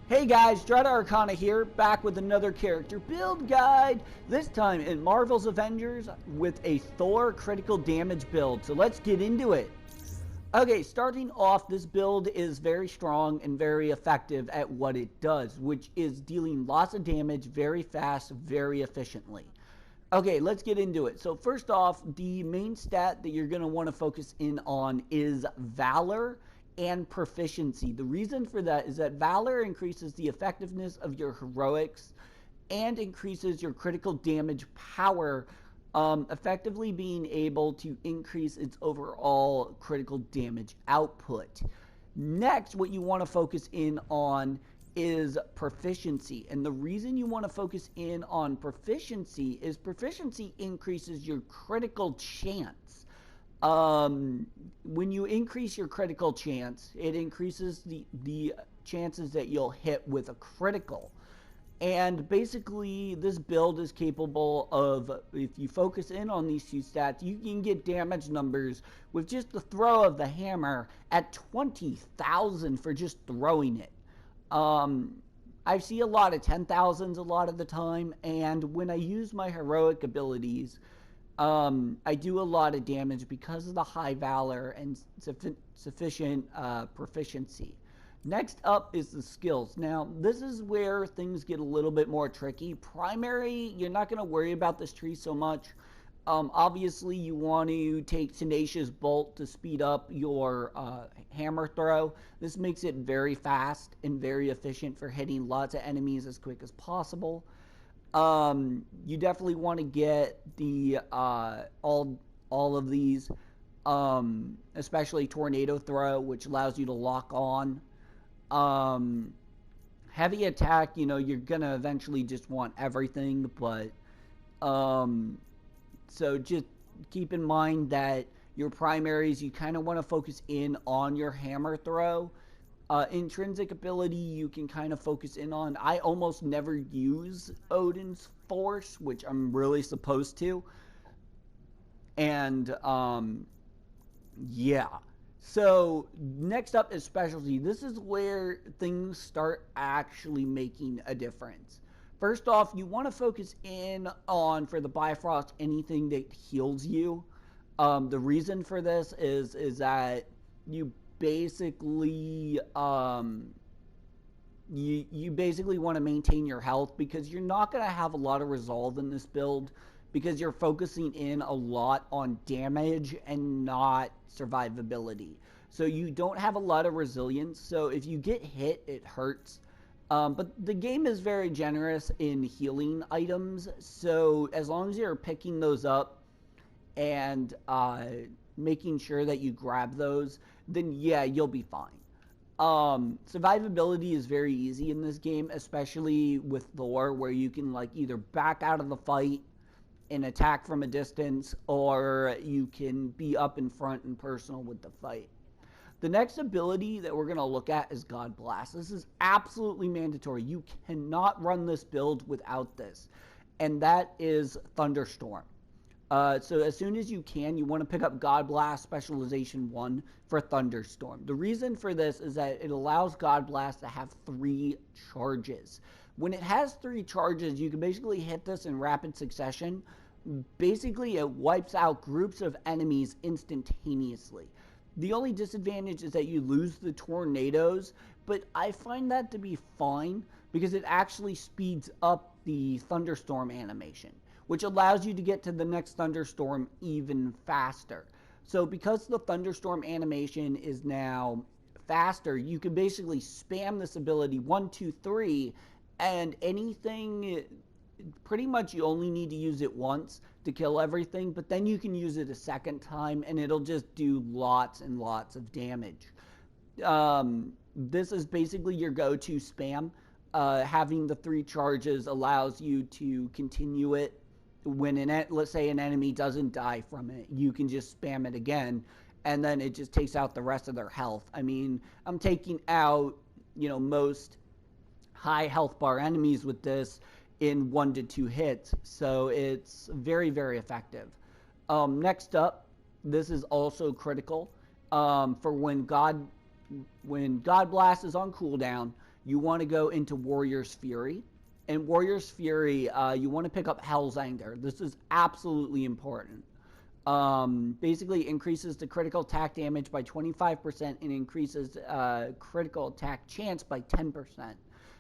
Hey guys, Strata Arcana here, back with another character build guide, this time in Marvel's Avengers with a Thor critical damage build, so let's get into it. Okay, starting off, this build is very strong and very effective at what it does, which is dealing lots of damage very fast, very efficiently. Okay, let's get into it. So first off, the main stat that you're going to want to focus in on is Valor and Proficiency. The reason for that is that Valor increases the effectiveness of your heroics and increases your critical damage power, effectively being able to increase its overall critical damage output. Next, what you want to focus in on is Proficiency. And the reason you want to focus in on Proficiency is Proficiency increases your critical chance. When you increase your critical chance, it increases the chances that you'll hit with a critical. And basically, this build is capable of, if you focus in on these two stats, you can get damage numbers with just the throw of the hammer at 20,000 for just throwing it. I see a lot of 10,000s a lot of the time, and when I use my heroic abilities, I do a lot of damage because of the high valor and sufficient proficiency. Next up is the skills. Now, this is where things get a little bit more tricky. Primary, you're not going to worry about this tree so much. Obviously, you want to take Tenacious Bolt to speed up your hammer throw. This makes it very fast and very efficient for hitting lots of enemies as quick as possible. You definitely want to get the all of these, especially Tornado Throw, which allows you to lock on. Heavy attack, you're gonna eventually just want everything, but so just keep in mind that your primaries, you kind of want to focus in on your hammer throw. Intrinsic ability, you can kind of focus in on. I almost never use Odin's Force, which I'm really supposed to. And, yeah. So, next up is Specialty. This is where things start actually making a difference. First off, you want to focus in on, for the Bifrost, anything that heals you. The reason for this is that you basically you basically want to maintain your health, because you're not going to have a lot of resolve in this build, because you're focusing in a lot on damage and not survivability. So you don't have a lot of resilience, so if you get hit, it hurts. But the game is very generous in healing items, so as long as you're picking those up and making sure that you grab those, then yeah, you'll be fine. Survivability is very easy in this game, especially with Thor, where you can either back out of the fight and attack from a distance, or you can be up in front and personal with the fight. The next ability that we're going to look at is Godblast. This is absolutely mandatory. You cannot run this build without this, and that is Thunderstorm. So as soon as you can, you want to pick up Godblast Specialization 1 for Thunderstorm. The reason for this is that it allows Godblast to have 3 charges. When it has 3 charges, you can basically hit this in rapid succession. Basically, it wipes out groups of enemies instantaneously. The only disadvantage is that you lose the tornadoes, but I find that to be fine because it actually speeds up the Thunderstorm animation, which allows you to get to the next thunderstorm even faster. So because the thunderstorm animation is now faster, you can basically spam this ability 1, 2, 3, and anything, pretty much you only need to use it once to kill everything, but then you can use it a second time and it'll just do lots and lots of damage. This is basically your go-to spam. Having the 3 charges allows you to continue it. When let's say an enemy doesn't die from it, you can just spam it again, and then it just takes out the rest of their health. I mean, I'm taking out, most high health bar enemies with this in 1 to 2 hits, so it's very, very effective. Next up, this is also critical for when Godblast is on cooldown. you want to go into Warrior's Fury. In Warrior's Fury, you want to pick up Hell's Anger. This is absolutely important. Basically increases the critical attack damage by 25% and increases critical attack chance by 10%.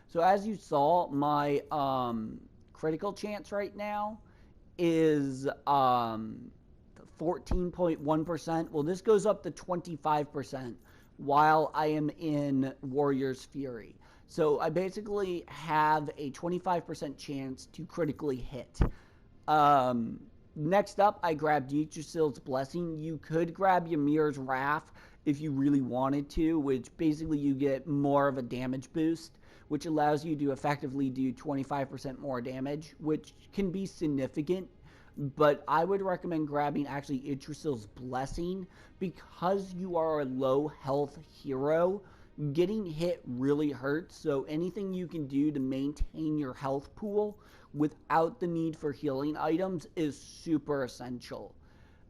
So as you saw, my critical chance right now is 14.1%. Well, this goes up to 25% while I am in Warrior's Fury. So I basically have a 25% chance to critically hit. Next up, I grabbed Yggdrasil's Blessing. You could grab Ymir's Wrath if you really wanted to, which basically you get more of a damage boost, which allows you to effectively do 25% more damage, which can be significant. But I would recommend grabbing actually Yggdrasil's Blessing because you are a low health hero. Getting hit really hurts, so anything you can do to maintain your health pool without the need for healing items is super essential.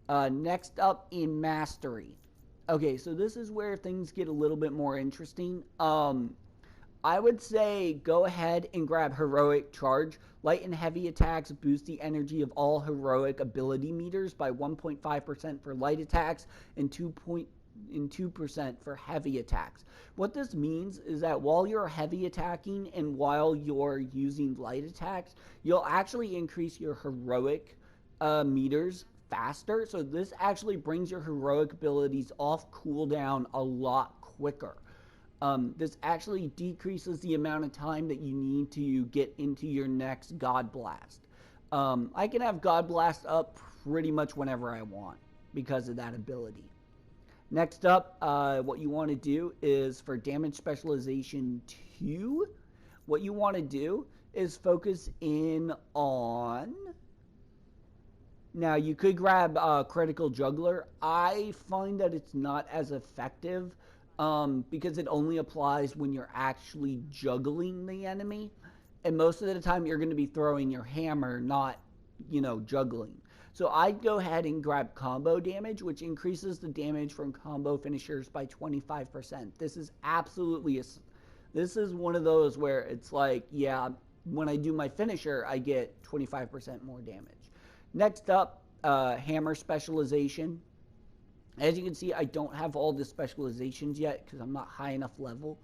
Next up in Mastery. Okay, so this is where things get a little bit more interesting. I would say go ahead and grab Heroic Charge. Light and heavy attacks boost the energy of all heroic ability meters by 1.5% for light attacks and 2% for heavy attacks. What this means is that while you're heavy attacking and while you're using light attacks, you'll actually increase your heroic meters faster. So this actually brings your heroic abilities off cooldown a lot quicker. This actually decreases the amount of time that you need to get into your next Godblast. I can have Godblast up pretty much whenever I want because of that ability. Next up, what you want to do is for Damage Specialization 2, what you want to do is focus in on... Now, you could grab Critical Juggler. I find that it's not as effective because it only applies when you're actually juggling the enemy. And most of the time, you're going to be throwing your hammer, not, juggling. So I'd go ahead and grab Combo Damage, which increases the damage from combo finishers by 25%. This is absolutely this is one of those where it's like, yeah, when I do my finisher, I get 25% more damage. Next up, Hammer Specialization. As you can see, I don't have all the specializations yet because I'm not high enough level.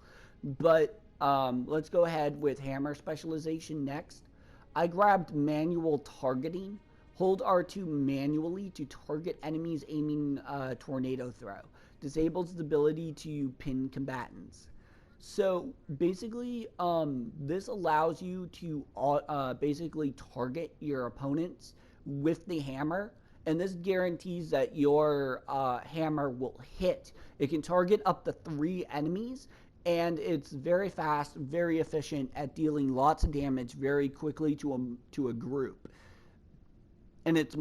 But let's go ahead with Hammer Specialization next. I grabbed Manual Targeting. Hold R2 manually to target enemies aiming Tornado Throw. Disables the ability to pin combatants. So basically, this allows you to basically target your opponents with the hammer. And this guarantees that your hammer will hit. It can target up to 3 enemies. And it's very fast, very efficient at dealing lots of damage very quickly to a group. And it's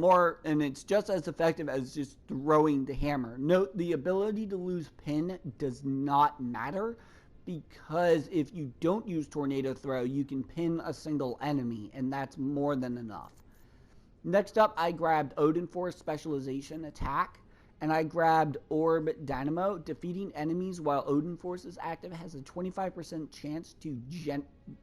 just as effective as just throwing the hammer. Note, the ability to lose pin does not matter because if you don't use Tornado Throw, you can pin a single enemy, and that's more than enough. Next up, I grabbed Odin Force Specialization Attack, and I grabbed Orb Dynamo. Defeating enemies while Odin Force is active has a 25% chance to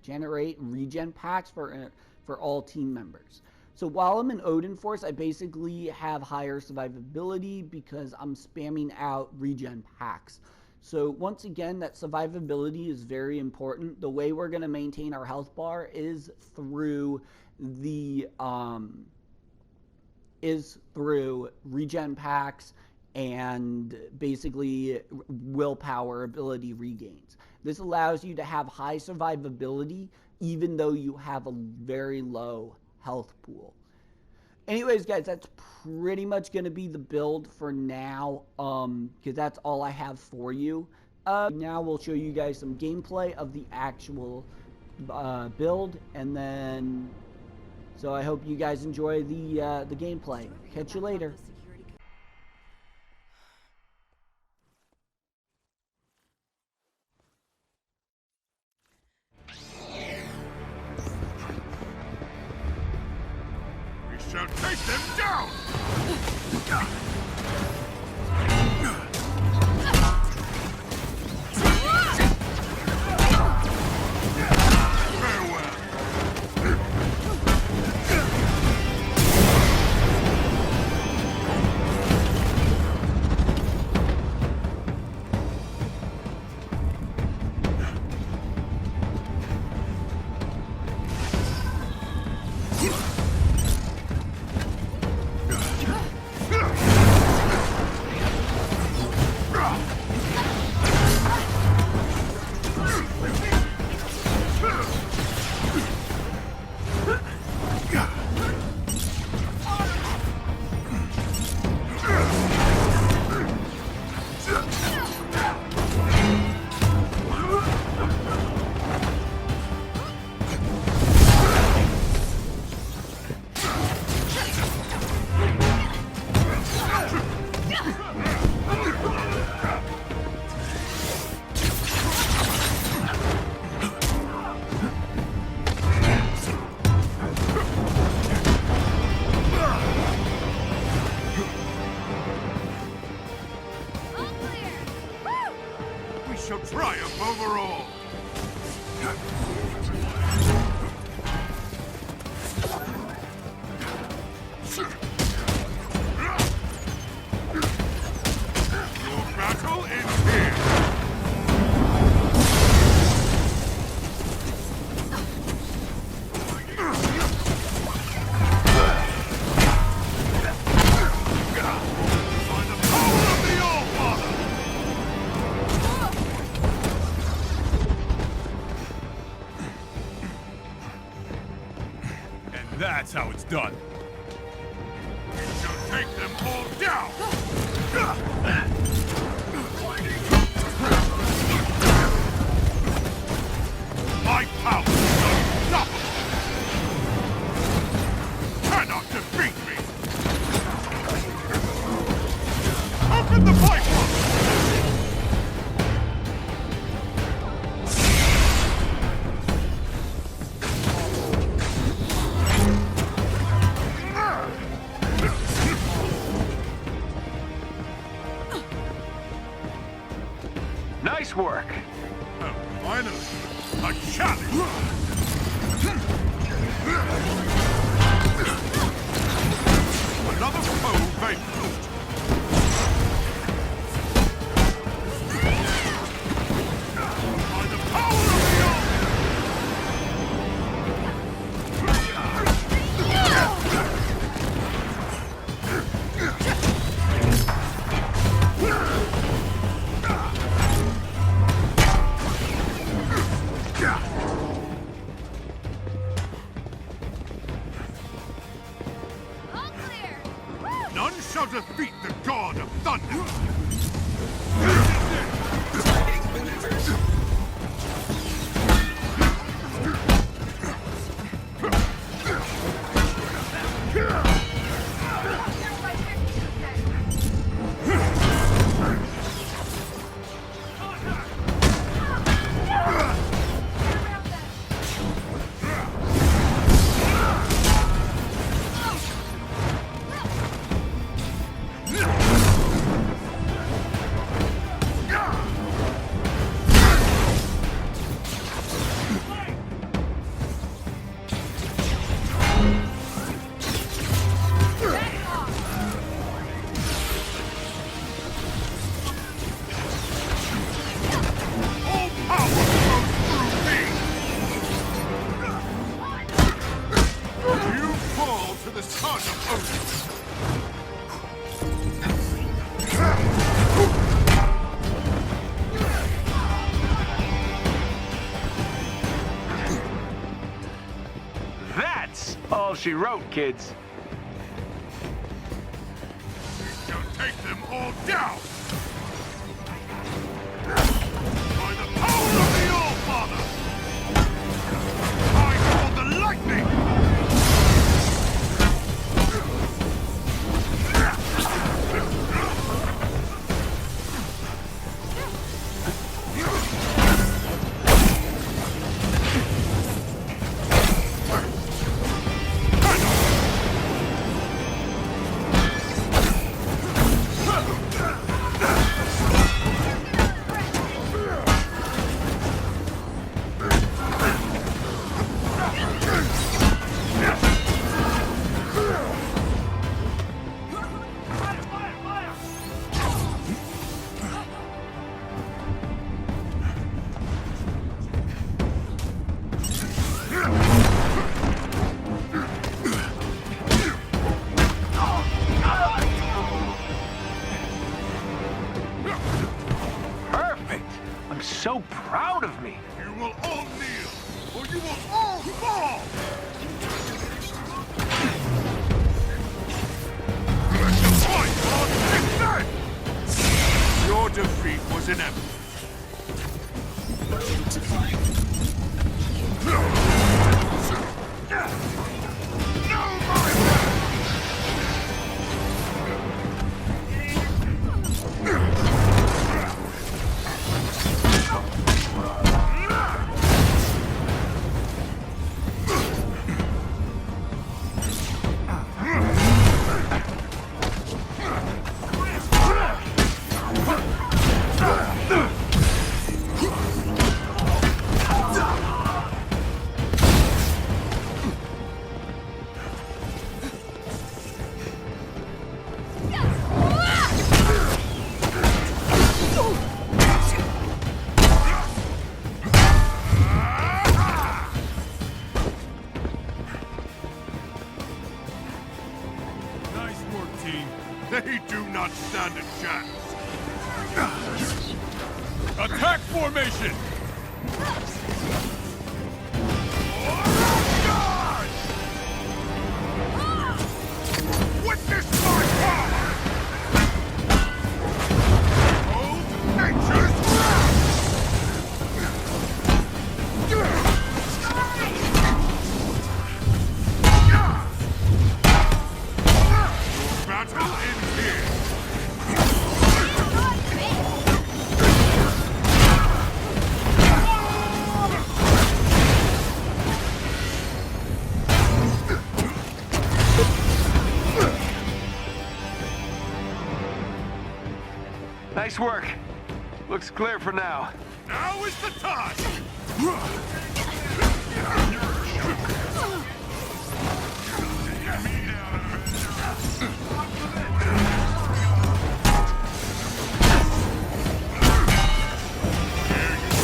generate regen packs for all team members. So while I'm in Odin Force, I basically have higher survivability because I'm spamming out regen packs. So once again, that survivability is very important. The way we're going to maintain our health bar is through regen packs and basically willpower ability regains. This allows you to have high survivability even though you have a very low health pool. Anyways, guys, that's pretty much going to be the build for now, because that's all I have for you. Now we'll show you guys some gameplay of the actual build, and then so I hope you guys enjoy the gameplay. Catch you later. Shall take them down! shall triumph over all. Your battle is here. By the power of the All-Father! And that's how it's done. We shall take them all down! My power is unstoppable! Cannot defeat me! Open the pipeline! Nice work. Oh, finally, a challenge! Another foe vanquished. By the power of the All! All clear! None shall defeat the God of Thunder! All power flows through me! You fall to the son of Odin! That's all she wrote, kids. We shall take them all down! By the power of the All-Father! I call the lightning! Perfect. I'm so proud of me. You will all kneel, or you will all fall! Let the fight on begin! Your defeat was inevitable. stand a chance. Attack formation! Witness my power! Hold nature's wrath! Battle ends here! Nice work. Looks clear for now. Now is the time!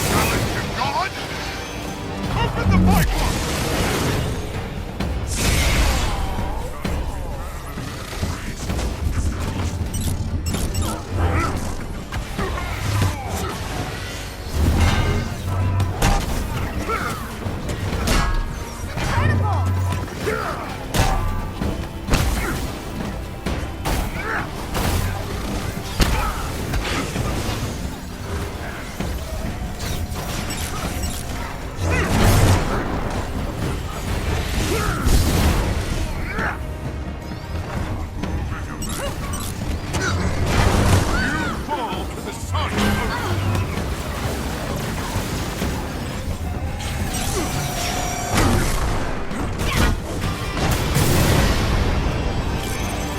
Challenge to God? Open the pipeline!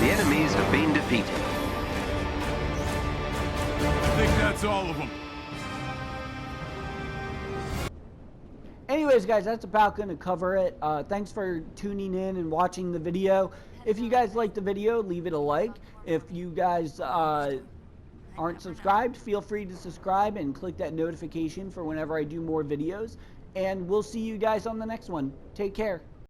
The enemies have been defeated. I think that's all of them. Anyways, guys, that's about going to cover it. Thanks for tuning in and watching the video. If you guys like the video, leave it a like. If you guys aren't subscribed, feel free to subscribe and click that notification for whenever I do more videos. And we'll see you guys on the next one. Take care.